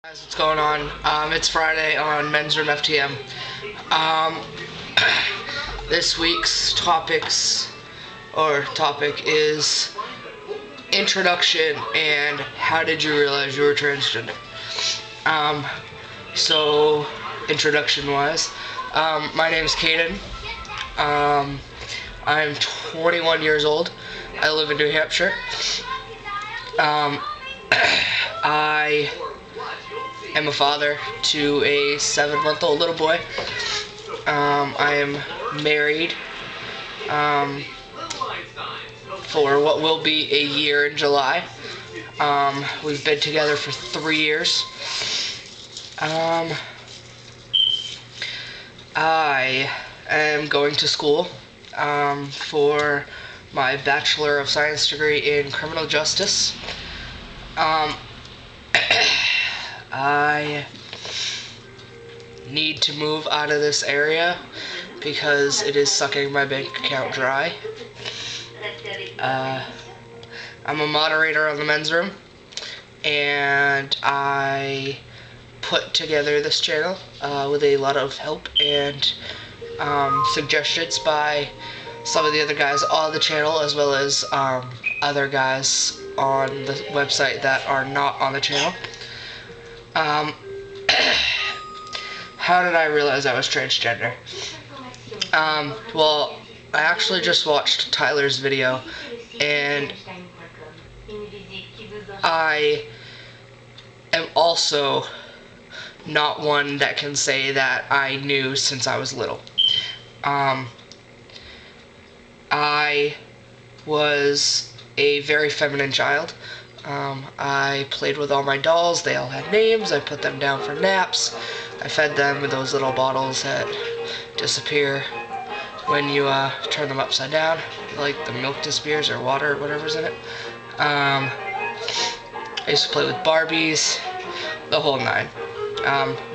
Guys, what's going on? It's Friday on Men's Room FTM. This week's topic is introduction and how did you realize you were transgender? So introduction wise, my name is Kaden. I'm 21 years old. I live in New Hampshire. I am a father to a 7-month-old little boy. I am married for what will be a year in July. We've been together for 3 years. I am going to school for my Bachelor of Science degree in Criminal Justice. I need to move out of this area because it is sucking my bank account dry. I'm a moderator on the Men's Room, and I put together this channel with a lot of help and suggestions by some of the other guys on the channel, as well as other guys on the website that are not on the channel. How did I realize I was transgender? Well, I actually just watched Tyler's video, and I am also not one that can say that I knew since I was little. I was a very feminine child. I played with all my dolls. They all had names. I put them down for naps. I fed them with those little bottles that disappear when you turn them upside down, like the milk disappears or water or whatever's in it. I used to play with Barbies, the whole nine.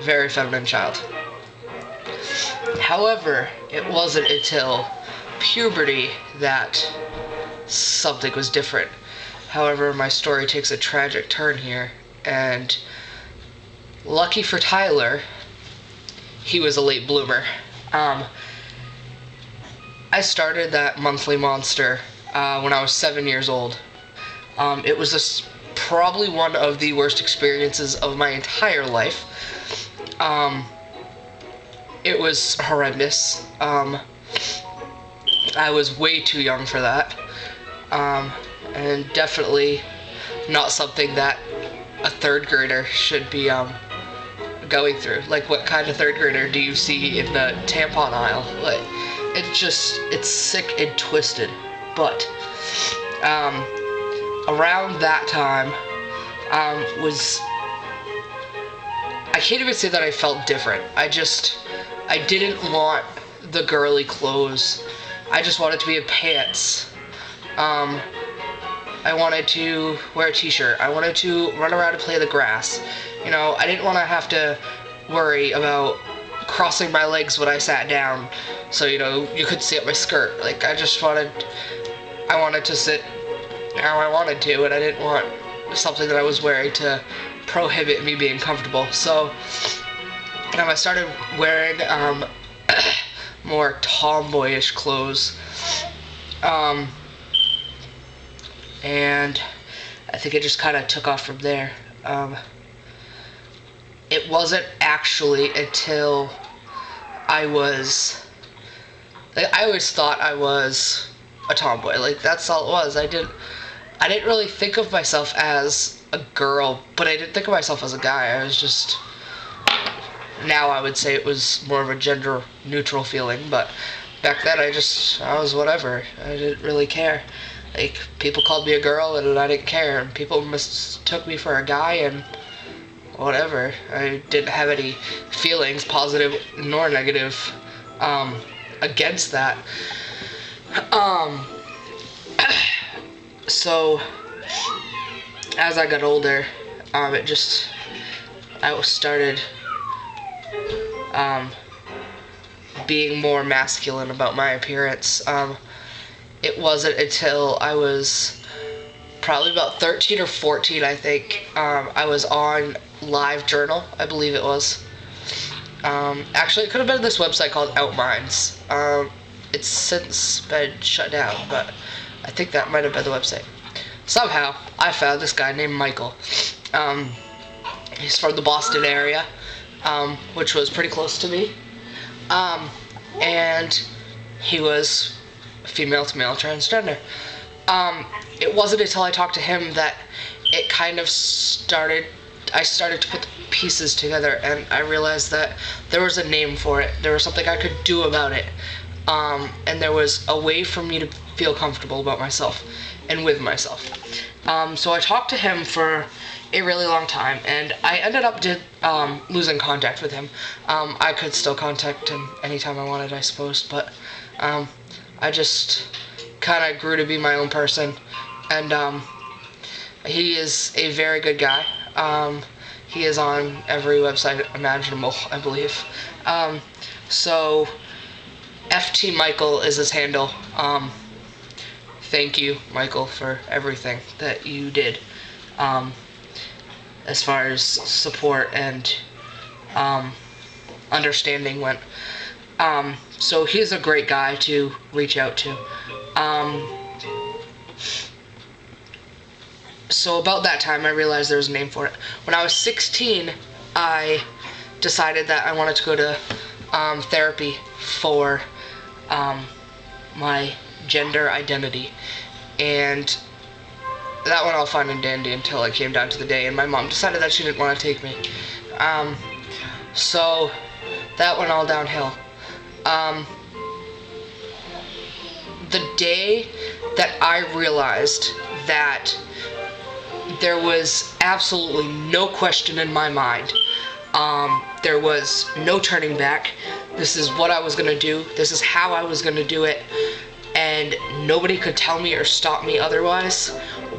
Very feminine child. However, it wasn't until puberty that something was different. However, my story takes a tragic turn here, and lucky for Tyler, he was a late bloomer. I started that monthly monster when I was 7 years old. It was probably one of the worst experiences of my entire life. It was horrendous. I was way too young for that. And definitely not something that a third grader should be going through. Like, what kind of third grader do you see in the tampon aisle? Like, it's sick and twisted. But around that time I can't even say that I felt different. I didn't want the girly clothes. I just wanted to be in pants. I wanted to wear a t-shirt. I wanted to run around and play in the grass. You know, I didn't want to have to worry about crossing my legs when I sat down so, you know, you could see up my skirt. Like, I wanted to sit how I wanted to, and I didn't want something that I was wearing to prohibit me being comfortable. So, I started wearing more tomboyish clothes. And I think it just kind of took off from there. It wasn't actually until I always thought I was a tomboy. Like, that's all it was. I didn't really think of myself as a girl, but I didn't think of myself as a guy. I was just, now I would say it was more of a gender neutral feeling, but back then I was whatever. I didn't really care. Like, people called me a girl and I didn't care, and people mistook me for a guy and whatever. I didn't have any feelings, positive nor negative, against that. So as I got older, I started being more masculine about my appearance. It wasn't until I was probably about 13 or 14, I think, I was on Live Journal, I believe it was. Actually, it could have been this website called Outminds. It's since been shut down, but I think that might have been the website. Somehow, I found this guy named Michael. He's from the Boston area, which was pretty close to me. And he was female to male transgender. It wasn't until I talked to him that it kind of I started to put the pieces together, and I realized that there was a name for it. There was something I could do about it. And there was a way for me to feel comfortable about myself and with myself. So I talked to him for a really long time, and I ended up losing contact with him. I could still contact him anytime I wanted, I suppose, but I just kind of grew to be my own person, and he is a very good guy. He is on every website imaginable, I believe. So FT Michael is his handle. Thank you, Michael, for everything that you did, as far as support and understanding went. So he's a great guy to reach out to. So about that time, I realized there was a name for it. When I was 16, I decided that I wanted to go to therapy for my gender identity, and that went all fine and dandy until it came down to the day, and my mom decided that she didn't want to take me. So that went all downhill. The day that I realized that there was absolutely no question in my mind, there was no turning back. This is what I was going to do. This is how I was going to do it. And nobody could tell me or stop me otherwise,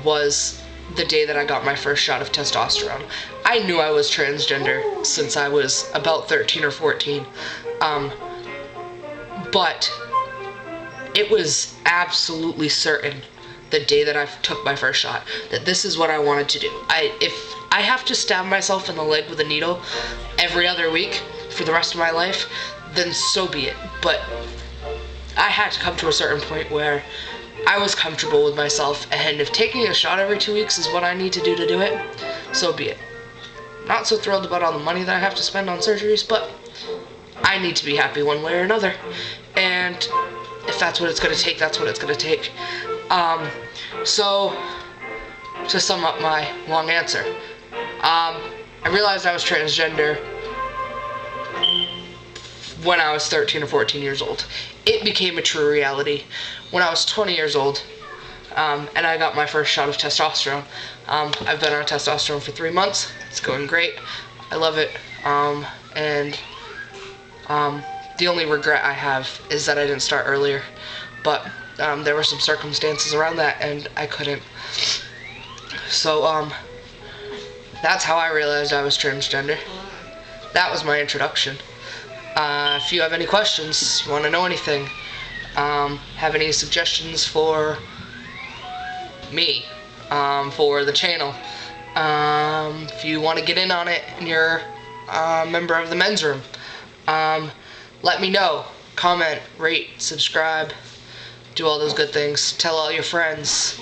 was the day that I got my first shot of testosterone. I knew I was transgender since I was about 13 or 14. But it was absolutely certain the day that I took my first shot that this is what I wanted to do. If I have to stab myself in the leg with a needle every other week for the rest of my life, then so be it. But I had to come to a certain point where I was comfortable with myself, and if taking a shot every 2 weeks is what I need to do it, so be it. Not so thrilled about all the money that I have to spend on surgeries, but I need to be happy one way or another. And if that's what it's going to take, that's what it's going to take. So, to sum up my long answer, I realized I was transgender when I was 13 or 14 years old. It became a true reality when I was 20 years old, and I got my first shot of testosterone. I've been on testosterone for 3 months. It's going great. I love it. And the only regret I have is that I didn't start earlier. But there were some circumstances around that, and I couldn't. So that's how I realized I was transgender. That was my introduction. If you have any questions, you want to know anything, have any suggestions for me, for the channel, if you want to get in on it and you're a member of the men's room, let me know. Comment, rate, subscribe, do all those good things. Tell all your friends.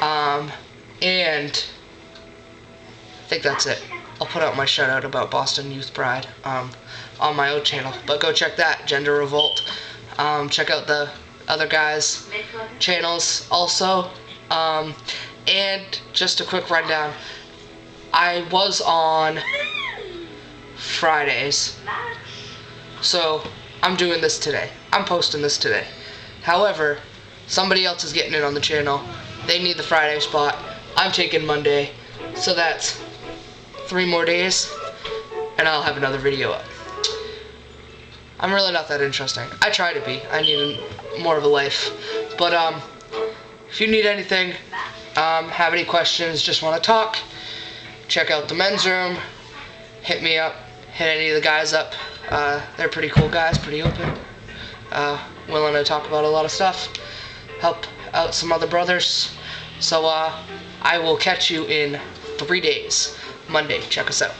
And I think that's it. I'll put out my shout out about Boston Youth Pride on my own channel. But go check that, Gender Revolt. Check out the other guys' channels also. And just a quick rundown. I was on Fridays. So I'm doing this today. I'm posting this today. However, somebody else is getting it on the channel. They need the Friday spot. I'm taking Monday. So that's 3 more days, and I'll have another video up. I'm really not that interesting. I try to be. I need more of a life. But if you need anything, have any questions, just want to talk, check out the men's room. Hit me up. Hit any of the guys up. They're pretty cool guys, pretty open. Willing to talk about a lot of stuff. Help out some other brothers. So I will catch you in 3 days. Monday. Check us out.